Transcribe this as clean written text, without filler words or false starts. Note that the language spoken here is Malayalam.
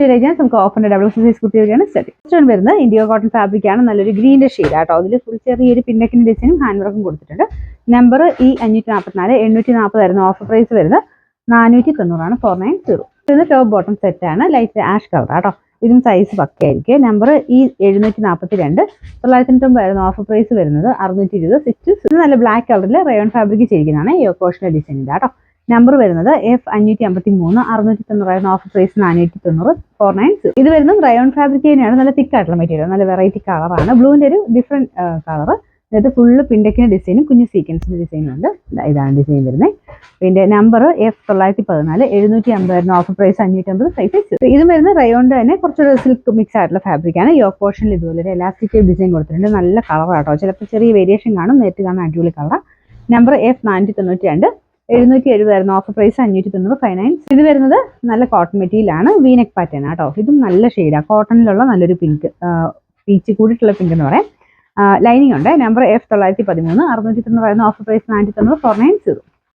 കഴിഞ്ഞാൽ നമുക്ക് ഓഫറിന്റെ ഡബിൾ സൈസ് കുർത്തി വരെയാണ് സ്റ്റാർട്ടിംഗ് വരുന്നത്. ഇന്ത്യ കോട്ടൺ ഫാബ്രിക് ആണ്, നല്ലൊരു ഗ്രീനിന്റെ ഷെയ്ഡ് ആട്ടോ. അതിൽ ഫുൾ ചെറിയൊരു പിന്നക്കിന്റെ ഡിസൈനും ഹാൻഡ് വർക്കും കൊടുത്തിട്ടുണ്ട്. നമ്പർ E544 840 ആയിരുന്നു ഓഫർ പ്രൈസ് വരുന്നത്. 490 490. ടോപ്പ് ബോട്ടം സെറ്റ് ആണ്, ലൈറ്റ് ആഷ് കളർ ആട്ടോ. ഇതും സൈസ് പക്കയായിരിക്കും. നമ്പർ E742 990 ആയിരുന്നു ഓഫർ പ്രൈസ് വരുന്നത്. 620 6. നല്ല ബ്ലാക്ക് കളറിൽ റയോൺ ഫാബ്രിക് ചെയ്തിരിക്കുന്നതാണ് യോക്കോഷിന്റെ ഡിസൈനിന്റെ ആട്ടോ. നമ്പർ വരുന്നത് F553 690 ആയിരുന്നു ഓഫർ പ്രൈസ്. 490 490. ഇത് വരുന്നത് റയോൺ ഫാബ്രിക് തന്നെയാണ്, നല്ല തിക്ക് ആയിട്ടുള്ള മെറ്റീരിയൽ, നല്ല വെറൈറ്റി കളറാണ്. ബ്ലൂവിന്റെ ഒരു ഡിഫറെന്റ് കളർ. ഇത് ഫുള്ള് പിണ്ടക്കിന്റെ ഡിസൈനും കുഞ്ഞു സീക്വൻസിന്റെ ഡിസൈനും ഉണ്ട്. ഇതാണ് ഡിസൈൻ വരുന്നത്. പിന്നെ നമ്പർ F914 750 ആയിരുന്നു ഓഫർ പ്രൈസ്. 550 സൈസ്. ഇത് വരുന്നത് റയോണിന്റെ തന്നെ കുറച്ചൊരു സിൽക്ക് മിക്സ് ആയിട്ടുള്ള ഫാബ്രിക് ആണ്. യോക്ക് പോർഷനിൽ ഇതുപോലെ ഒരു എലാസ്റ്റിക് ഡിസൈൻ കൊടുത്തിട്ടുണ്ട്. നല്ല കളർ ആട്ടോ, ചിലപ്പോൾ ചെറിയ വേരിയേഷൻ കാണും, നേരിട്ട് കാണാൻ അടിപൊളി കളർ. നമ്പർ F492 770 ആയിരുന്നു ഓഫർ പ്രൈസ്. 590 590. ഇത് വരുന്നത് നല്ല കോട്ടൺ മെറ്റീരിയൽ ആണ്, വീനെക്ക് പാറ്റേൺ ആട്ടോ. ഇതും നല്ല ഷെയ്ഡാണ്, കോട്ടണിലുള്ള നല്ലൊരു പിങ്ക്, പീച്ച് കൂടിയിട്ടുള്ള പിങ്ക് എന്ന് പറയാം. ലൈനിങ് ഉണ്ട്. നമ്പർ F913 690 ആയിരുന്നു ഓഫർ പ്രൈസ്. 490 490.